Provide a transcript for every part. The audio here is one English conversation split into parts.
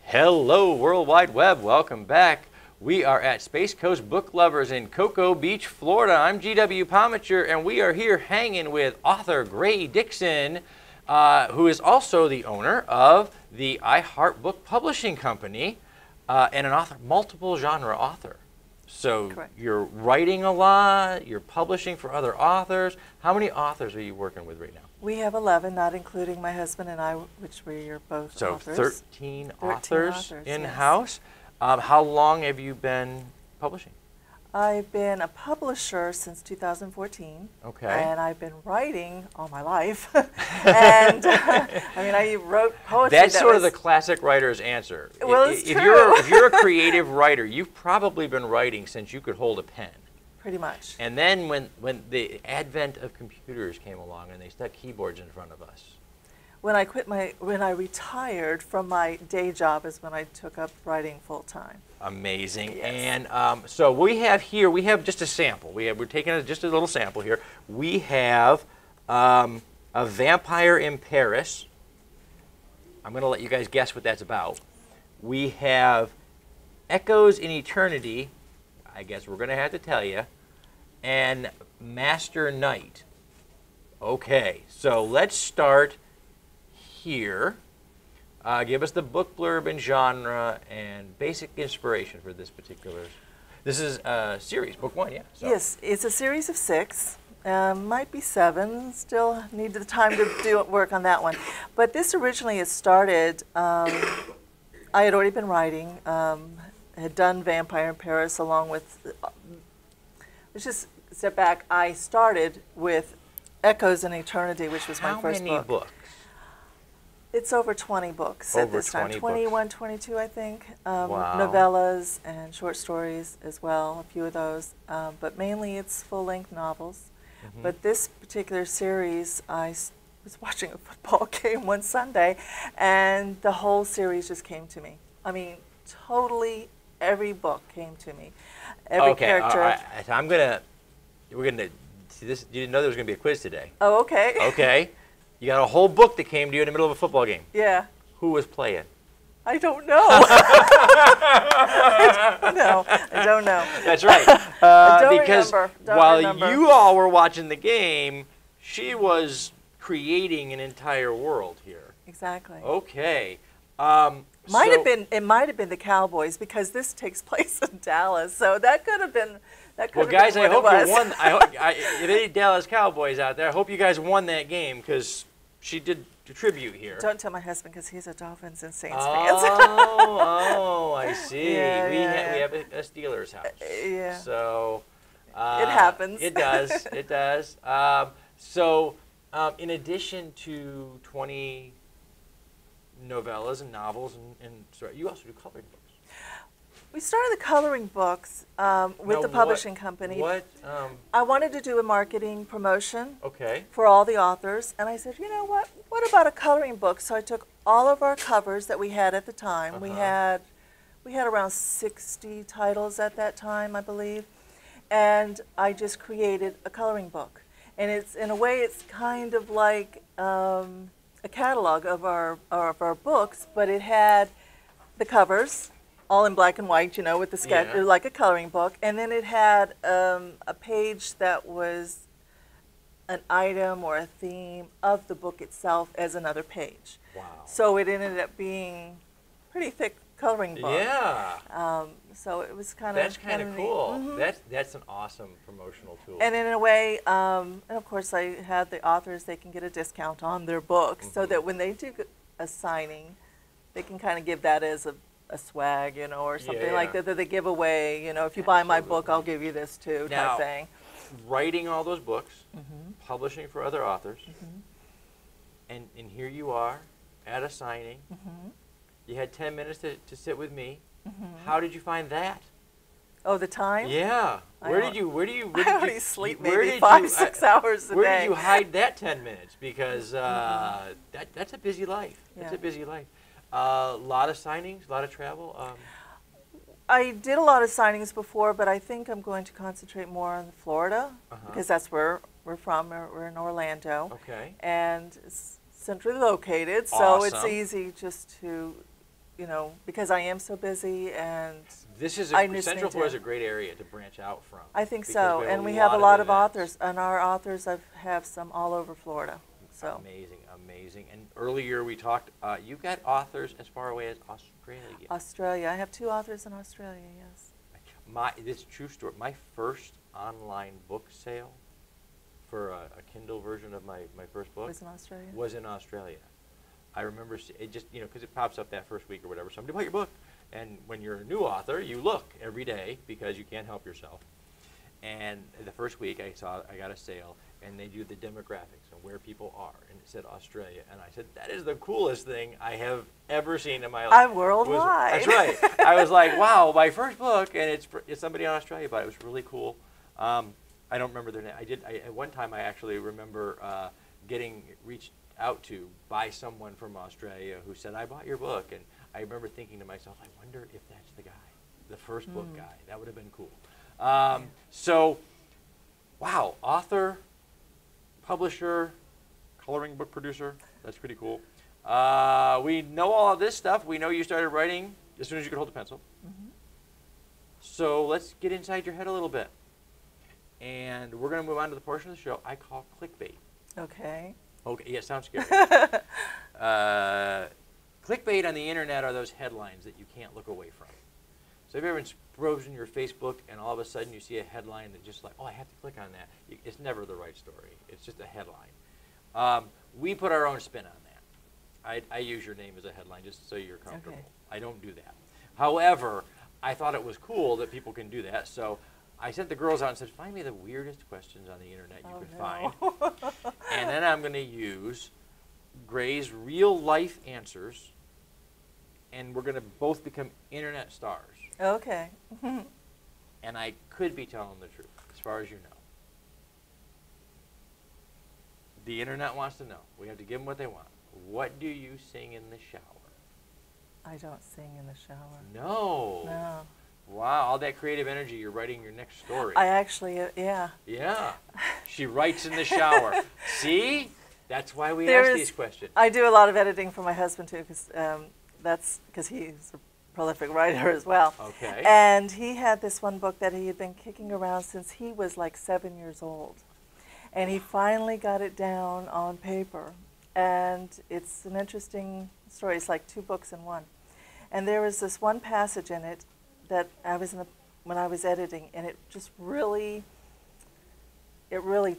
Hello, World Wide Web. Welcome back. We are at Space Coast Book Lovers in Cocoa Beach, Florida. I'm GW Pomacher, and we are here hanging with author Gray Dixon, who is also the owner of the iHeart Book Publishing Company and an author, multiple genre author. So Correct. You're writing a lot, you're publishing for other authors. How many authors are you working with right now? We have 11, not including my husband and I, which we are both authors. So 13 authors in-house. Yes. How long have you been publishing? I've been a publisher since 2014. Okay. And I've been writing all my life. And I mean, I wrote poetry. That's sort of the classic writer's answer. Well, it's if true. if you're a creative writer, you've probably been writing since you could hold a pen. Pretty much. And then when the advent of computers came along and they stuck keyboards in front of us. When I retired from my day job is when I took up writing full time. Amazing. Yes. And so we have just a sample. We're taking just a little sample here. We have a vampire in Paris. I'm going to let you guys guess what that's about. We have Echoes in Eternity. I guess we're going to have to tell you. And Master Knight. Okay, so let's start here. Give us the book blurb and genre and basic inspiration for this particular. This is a series, book 1, yeah. So. Yes, it's a series of 6. Might be 7. Still need the time to do work on that one. But this originally has started. I had already been writing. Had done Vampire in Paris along with. Let's just step back. I started with Echoes in Eternity, which was my first book. How many books? It's over 20 books at this time. 21, 22, I think. Wow. Novellas and short stories as well, a few of those. But mainly it's full-length novels. Mm-hmm. But this particular series, I was watching a football game one Sunday, and the whole series just came to me. I mean, totally every book came to me. Every character. All right. We're gonna see this. You didn't know there was gonna be a quiz today. Oh, okay. Okay. You got a whole book that came to you in the middle of a football game. Yeah. Who was playing? I don't know. I don't know. That's right. I don't because remember. while remember. you all were watching the game, she was creating an entire world here. Exactly. Okay. It might have been the Cowboys because this takes place in Dallas, so that could have been. Well, guys, I hope you won. If any Dallas Cowboys out there, I hope you guys won that game because she did tribute here. Don't tell my husband because he's a Dolphins and Saints fan. Oh, I see. Yeah, we yeah. have a Steelers house. Yeah. So it happens. It does. It does. In addition to 20 novellas and novels, and sorry, you also do coloring books. We started the coloring books with the publishing company. I wanted to do a marketing promotion for all the authors, and I said, you know what? What about a coloring book? So I took all of our covers that we had at the time. We had around 60 titles at that time, I believe, and I just created a coloring book. And it's in a way, it's kind of like a catalog of our books, but it had the covers. All in black and white, you know, with the sketch, like a coloring book. And then it had a page that was an item or a theme of the book itself as another page. Wow. So it ended up being a pretty thick coloring book. Yeah. So it was kind of That's kind of cool. Mm-hmm. That's an awesome promotional tool. And in a way, and of course I had the authors, they can get a discount on their books so that when they do a signing, they can kind of give that as a swag, you know, or something like that they give away, you know, if you buy my book, I'll give you this too, type thing. Writing all those books, publishing for other authors, and here you are at a signing. You had 10 minutes to sit with me. How did you find that? Oh, the time? Yeah. I only sleep maybe 5-6 hours a day. Where did you hide that 10 minutes? Because that's a busy life. That's a busy life. A lot of signings, a lot of travel. I did a lot of signings before, but I think I'm going to concentrate more on Florida because that's where we're from. We're in Orlando. Okay. And it's centrally located, so it's easy just to, you know, because I am so busy and Central Florida is a great area to branch out from. I think so, and we have a lot of authors, and our authors have some all over Florida. So amazing, amazing. And earlier we talked, you've got authors as far away as Australia. Australia, I have 2 authors in Australia. Yes. This is a true story. My first online book sale for a Kindle version of my first book was in Australia. I remember it just, you know, because it pops up that first week or whatever. Somebody bought your book. And when you're a new author, you look every day because you can't help yourself. And the first week I got a sale, and they do the demographics and where people are, and it said Australia. And I said, that is the coolest thing I have ever seen in my life. I'm worldwide. That's right. I was like, wow, my first book, and it's somebody in Australia, but it was really cool. I don't remember their name. At one time I actually remember getting reached out to by someone from Australia who said, I bought your book. And I remember thinking to myself, I wonder if that's the guy, the first book guy. That would have been cool. So, wow, author, publisher, coloring book producer. That's pretty cool. We know all of this stuff. We know you started writing as soon as you could hold a pencil. So let's get inside your head a little bit. And we're going to move on to the portion of the show I call clickbait. Okay. Okay, yeah, sounds scary. Clickbait on the internet are those headlines that you can't look away from. So have you ever been browsing your Facebook and all of a sudden you see a headline that just like, oh, I have to click on that. It's never the right story. It's just a headline. We put our own spin on that. I use your name as a headline just so you're comfortable. Okay. I don't do that. However, I thought it was cool that people can do that. So I sent the girls out and said, find me the weirdest questions on the internet you could find. And then I'm going to use Gray's real life answers, and we're going to both become internet stars. Okay. And I could be telling the truth, as far as you know. The internet wants to know. We have to give them what they want. What do you sing in the shower? I don't sing in the shower. No. No. Wow, all that creative energy, you're writing your next story. I actually, yeah. Yeah. She writes in the shower. See? That's why we ask these questions. I do a lot of editing for my husband, too, because he's a prolific writer as well. Okay. And he had this one book that he had been kicking around since he was like 7 years old. And he finally got it down on paper. And it's an interesting story. It's like 2 books in one. And there was this one passage in it that I was when I was editing, and it just really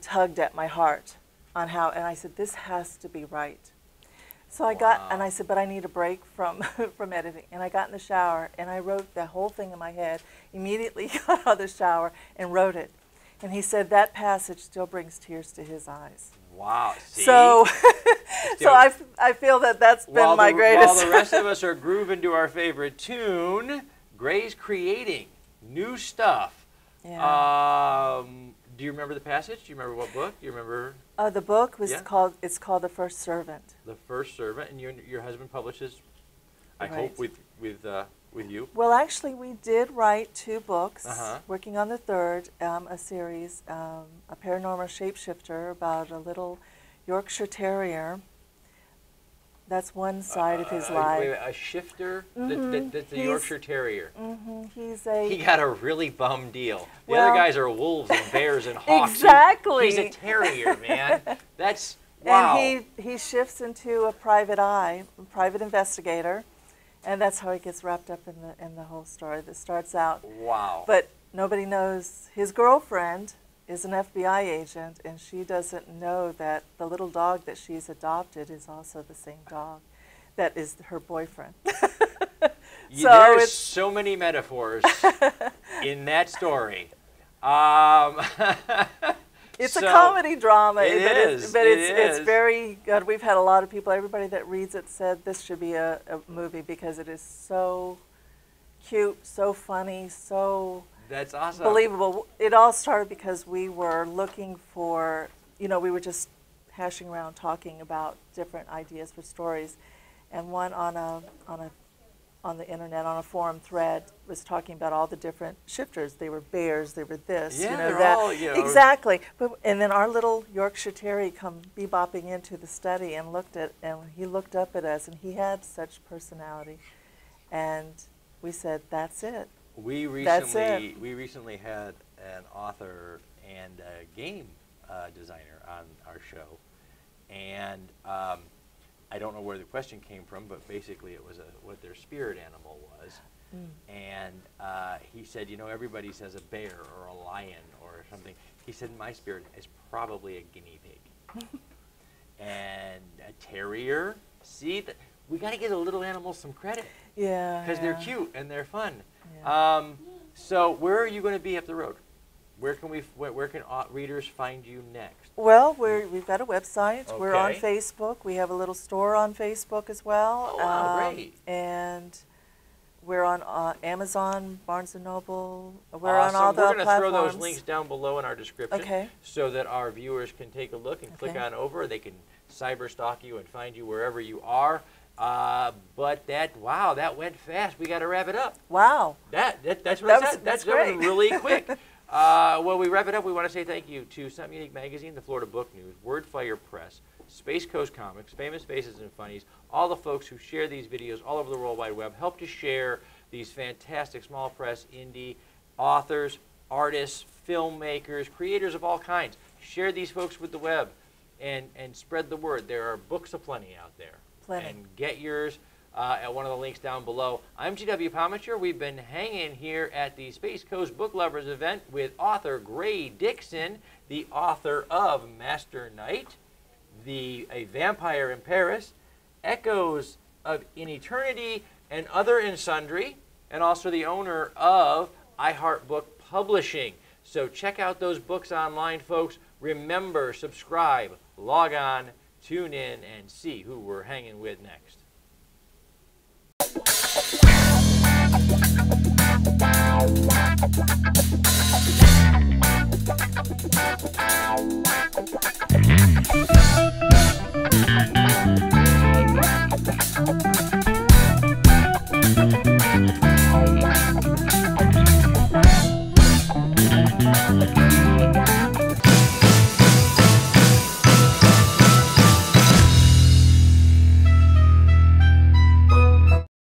tugged at my heart on how, and I said, this has to be right. So I said, but I need a break from editing. And I got in the shower, and I wrote the whole thing in my head, immediately got out of the shower and wrote it. And he said that passage still brings tears to his eyes. Wow. See? So, I feel that's been my greatest. While the rest of us are grooving to our favorite tune, Gray's creating new stuff. Yeah. Do you remember the passage? Do you remember what book? Do you remember? The book was called The First Servant. The First Servant, and your husband publishes, I hope, with you. Well, actually, we did write 2 books. Working on the third, a series, a paranormal shapeshifter about a little Yorkshire Terrier. That's one side of his life. Wait, a shifter? That's a Yorkshire Terrier. He got a really bum deal. The other guys are wolves and bears and hawks. Exactly. He's a terrier, man. That's, wow. And he shifts into a private investigator, and that's how he gets wrapped up in the whole story that starts out. Wow. But nobody knows. His girlfriend is an FBI agent, and she doesn't know that the little dog that she's adopted is also the same dog that is her boyfriend. There's so many metaphors in that story. It's a comedy drama. It's very good. We've had a lot of people, everybody that reads it said this should be a movie because it is so cute, so funny, so That's awesome. Believable. It all started because we were looking for, we were just hashing around talking about different ideas for stories, and one on the internet, on a forum thread, was talking about all the different shifters. They were bears, they were this, they're that. all, Exactly. And then our little Yorkshire Terrier come bebopping into the study and he looked up at us, and he had such personality, and we said, that's it. We recently had an author and a game designer on our show, and I don't know where the question came from, but basically it was what their spirit animal was. And he said, everybody says a bear or a lion or something. He said, my spirit is probably a guinea pig. And a terrier. See, we got to give the little animals some credit. Yeah. Because they're cute and they're fun. Yeah. So where are you going to be up the road? Where can readers find you next? Well, we've got a website. Okay. We're on Facebook. We have a little store on Facebook as well. Oh, wow, great. And we're on Amazon, Barnes & Noble. We're awesome. on all the platforms. We're going to throw those links down below in our description, so that our viewers can take a look and click on over. They can cyber stalk you and find you wherever you are. But that went fast. We got to wrap it up. Wow. That's what I said. That was really quick. Well, we wrap it up. We want to say thank you to Something Unique Magazine, the Florida Book News, Wordfire Press, Space Coast Comics, Famous Faces and Funnies, all the folks who share these videos all over the World Wide Web, help to share these fantastic small press, indie authors, artists, filmmakers, creators of all kinds. Share these folks with the web and spread the word. There are books aplenty out there. Plenty. And get yours at one of the links down below. I'm G.W. Pomacher. We've been hanging here at the Space Coast Book Lovers event with author Gray Dixon, the author of Master Knight, A Vampire in Paris, Echoes of in Eternity, and Other and Sundry, and also the owner of iHeart Book Publishing. So check out those books online, folks. Remember, subscribe, log on, tune in, and see who we're hanging with next.